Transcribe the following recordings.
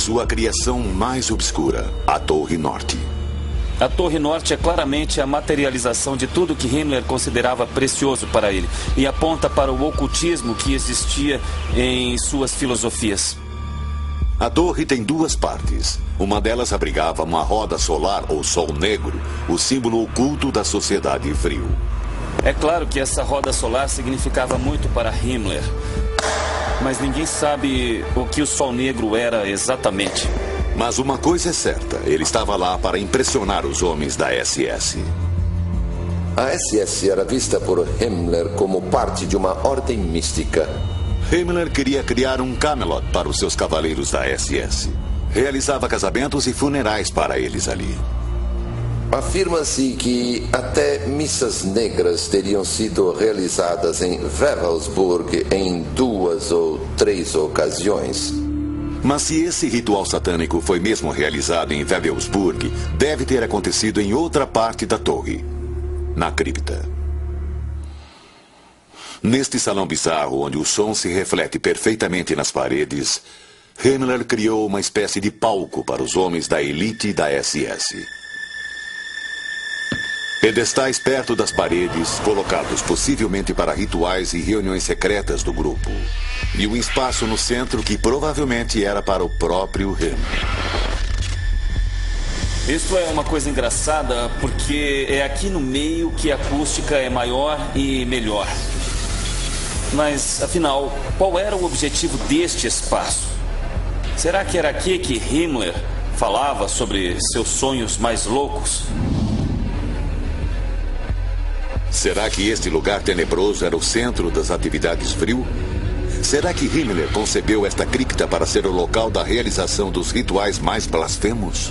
sua criação mais obscura, a Torre Norte. A Torre Norte é claramente a materialização de tudo que Himmler considerava precioso para ele e aponta para o ocultismo que existia em suas filosofias. A torre tem duas partes. Uma delas abrigava uma roda solar ou sol negro, o símbolo oculto da sociedade frio. É claro que essa roda solar significava muito para Himmler, mas ninguém sabe o que o sol negro era exatamente. Mas uma coisa é certa, ele estava lá para impressionar os homens da SS. A SS era vista por Himmler como parte de uma ordem mística. Himmler queria criar um Camelot para os seus cavaleiros da SS. Realizava casamentos e funerais para eles ali. Afirma-se que até missas negras teriam sido realizadas em Wewelsburg em 2 ou 3 ocasiões. Mas se esse ritual satânico foi mesmo realizado em Wewelsburg, deve ter acontecido em outra parte da torre, na cripta. Neste salão bizarro, onde o som se reflete perfeitamente nas paredes, Himmler criou uma espécie de palco para os homens da elite da SS. Pedestais perto das paredes, colocados possivelmente para rituais e reuniões secretas do grupo. E um espaço no centro que provavelmente era para o próprio Himmler. Isso é uma coisa engraçada, porque é aqui no meio que a acústica é maior e melhor. Mas, afinal, qual era o objetivo deste espaço? Será que era aqui que Himmler falava sobre seus sonhos mais loucos? Será que este lugar tenebroso era o centro das atividades frio? Será que Himmler concebeu esta cripta para ser o local da realização dos rituais mais blasfemos?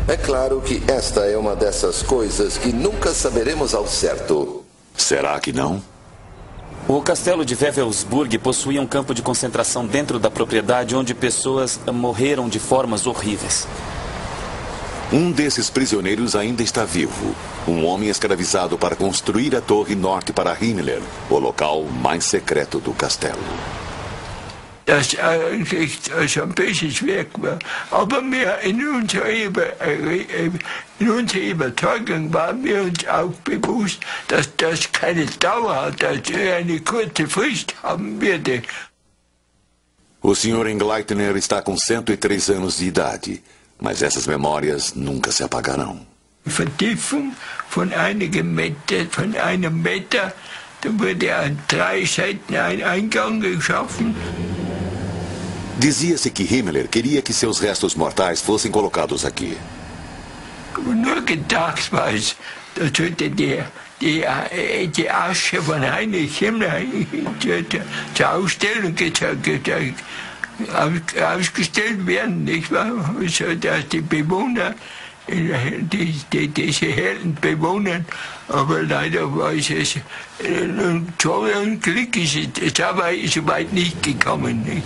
É claro que esta é uma dessas coisas que nunca saberemos ao certo. Será que não? O castelo de Wewelsburg possuía um campo de concentração dentro da propriedade onde pessoas morreram de formas horríveis. Um desses prisioneiros ainda está vivo. Um homem escravizado para construir a Torre Norte para Himmler, o local mais secreto do castelo. Das eigentlich schon ein bisschen schwer war. Aber in unserer Überzeugung waren wir uns auch bewusst, dass das keine Dauer hat, dass eine kurze Frist haben würde. O Sr. Engleitner está com 103 anos de idade, mas essas memórias nunca se apagarão. Vertiefung von einem Meter, da wurde an 3 Seiten ein Eingang geschaffen. Dizia-se que Himmler queria que seus restos mortais fossem colocados aqui. Nur gedacht war es, da sollte die Asche von Heinrich Himmler zur Ausstellung ausgestellt werden, nicht wahr? So dass die Bewohner, diese Helden bewohnen, aber leider war es so ein Glück, ist es aber so weit nicht gekommen. Nicht?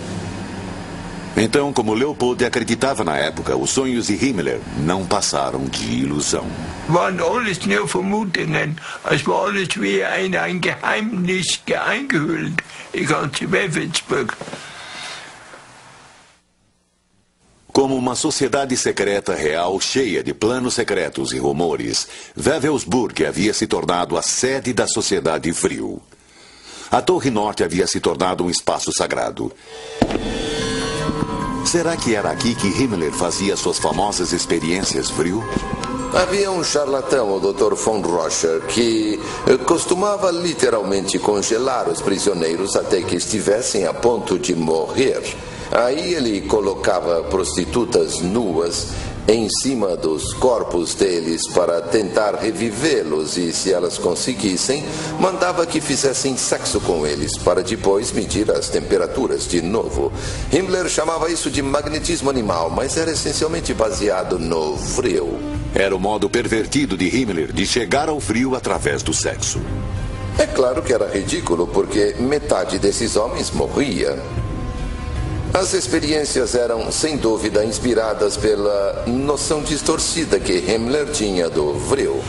Então, como Leopold acreditava na época, os sonhos de Himmler não passaram de ilusão. Waren alles nur Vermutungen, es war alles wie ein Geheimnis eingehüllt, die ganze Wewelsburg. Como uma sociedade secreta real cheia de planos secretos e rumores, Wewelsburg havia se tornado a sede da Sociedade Frio. A Torre Norte havia se tornado um espaço sagrado. Será que era aqui que Himmler fazia suas famosas experiências frio? Havia um charlatão, o Dr. von Roscher, que costumava literalmente congelar os prisioneiros até que estivessem a ponto de morrer. Aí ele colocava prostitutas nuas em cima dos corpos deles para tentar revivê-los e, se elas conseguissem, mandava que fizessem sexo com eles para depois medir as temperaturas de novo. Himmler chamava isso de magnetismo animal, mas era essencialmente baseado no frio. Era o modo pervertido de Himmler de chegar ao frio através do sexo. É claro que era ridículo, porque metade desses homens morria. As experiências eram, sem dúvida, inspiradas pela noção distorcida que Himmler tinha do frio.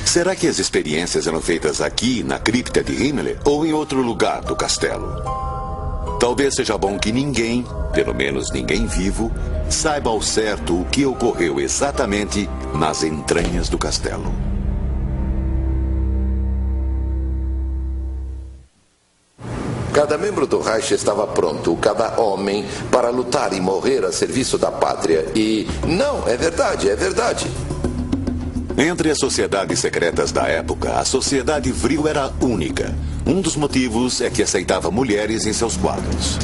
Será que as experiências eram feitas aqui, na cripta de Himmler, ou em outro lugar do castelo? Talvez seja bom que ninguém, pelo menos ninguém vivo, saiba ao certo o que ocorreu exatamente nas entranhas do castelo. Cada membro do Reich estava pronto, cada homem, para lutar e morrer a serviço da pátria. E não, é verdade, é verdade. Entre as sociedades secretas da época, a Sociedade Vril era única. Um dos motivos é que aceitava mulheres em seus quadros.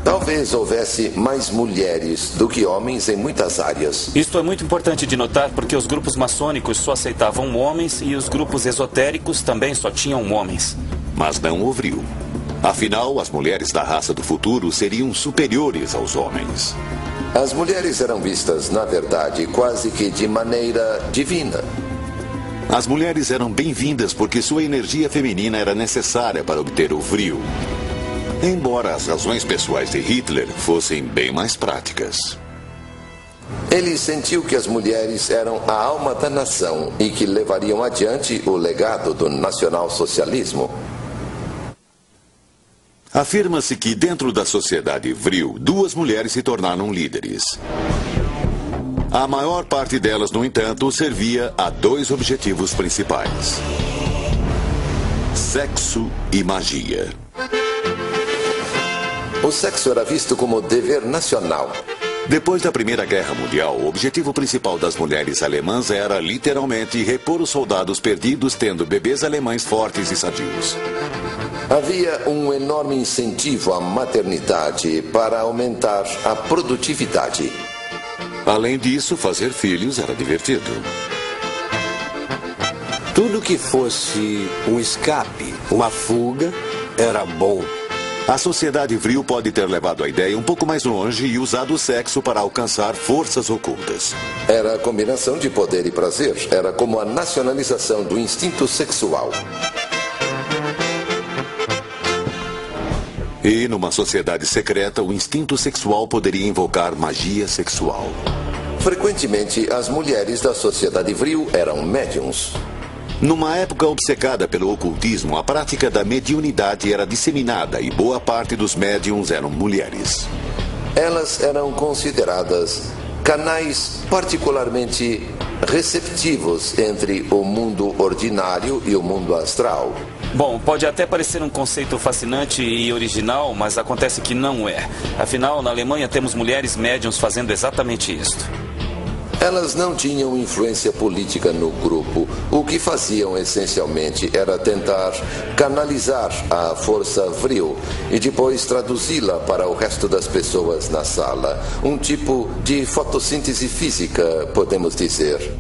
Talvez houvesse mais mulheres do que homens em muitas áreas. Isto é muito importante de notar porque os grupos maçônicos só aceitavam homens e os grupos esotéricos também só tinham homens. Mas não o Vril. Afinal, as mulheres da raça do futuro seriam superiores aos homens. As mulheres eram vistas, na verdade, quase que de maneira divina. As mulheres eram bem-vindas porque sua energia feminina era necessária para obter o Vril. Embora as razões pessoais de Hitler fossem bem mais práticas. Ele sentiu que as mulheres eram a alma da nação e que levariam adiante o legado do nacionalsocialismo. Afirma-se que dentro da sociedade Vril, 2 mulheres se tornaram líderes. A maior parte delas, no entanto, servia a 2 objetivos principais: sexo e magia. O sexo era visto como dever nacional. Depois da Primeira Guerra Mundial, o objetivo principal das mulheres alemãs era, literalmente, repor os soldados perdidos, tendo bebês alemães fortes e sadios. Havia um enorme incentivo à maternidade para aumentar a produtividade. Além disso, fazer filhos era divertido. Tudo que fosse um escape, uma fuga, era bom. A sociedade Vril pode ter levado a ideia um pouco mais longe e usado o sexo para alcançar forças ocultas. Era a combinação de poder e prazer. Era como a nacionalização do instinto sexual. E, numa sociedade secreta, o instinto sexual poderia invocar magia sexual. Frequentemente, as mulheres da sociedade Vril eram médiums. Numa época obcecada pelo ocultismo, a prática da mediunidade era disseminada e boa parte dos médiums eram mulheres. Elas eram consideradas canais particularmente receptivos entre o mundo ordinário e o mundo astral. Bom, pode até parecer um conceito fascinante e original, mas acontece que não é. Afinal, na Alemanha temos mulheres médiums fazendo exatamente isto. Elas não tinham influência política no grupo. O que faziam essencialmente era tentar canalizar a força Vril e depois traduzi-la para o resto das pessoas na sala. Um tipo de fotossíntese física, podemos dizer.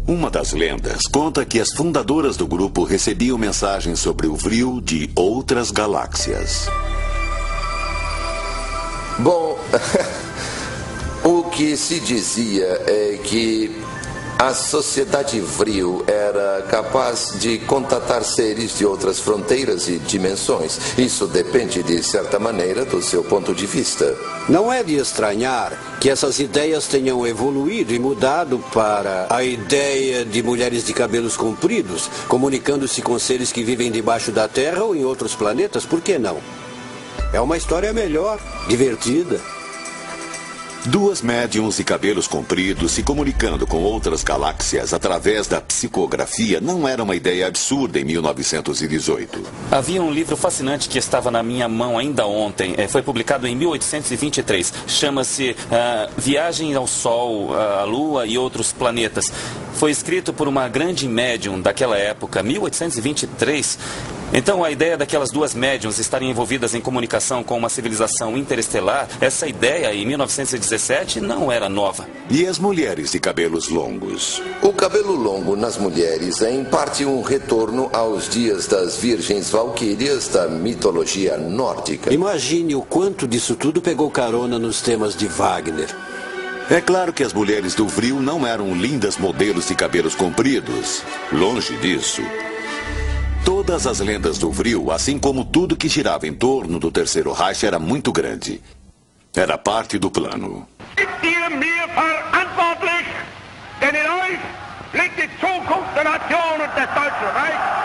Uma das lendas conta que as fundadoras do grupo recebiam mensagens sobre o Vril de outras galáxias. Bom, o que se dizia é que a sociedade Vril era capaz de contatar seres de outras fronteiras e dimensões. Isso depende, de certa maneira, do seu ponto de vista. Não é de estranhar que essas ideias tenham evoluído e mudado para a ideia de mulheres de cabelos compridos, comunicando-se com seres que vivem debaixo da Terra ou em outros planetas. Por que não? É uma história melhor, divertida. 2 médiums de cabelos compridos se comunicando com outras galáxias através da psicografia não era uma ideia absurda em 1918. Havia um livro fascinante que estava na minha mão ainda ontem. Foi publicado em 1823. Chama-se Viagem ao Sol, a Lua e Outros Planetas. Foi escrito por uma grande médium daquela época, 1823. Então, a ideia daquelas 2 médiums estarem envolvidas em comunicação com uma civilização interestelar, essa ideia, em 1917, não era nova. E as mulheres de cabelos longos? O cabelo longo nas mulheres é, em parte, um retorno aos dias das virgens valquírias da mitologia nórdica. Imagine o quanto disso tudo pegou carona nos temas de Wagner. É claro que as mulheres do Vril não eram lindas modelos de cabelos compridos. Longe disso. Todas as lendas do Vril, assim como tudo que girava em torno do Terceiro Reich, era muito grande. Era parte do plano. Seid ihr mir verantwortlich? Denn in euch liegt die Zukunft der Nation und des Deutschen Reichs.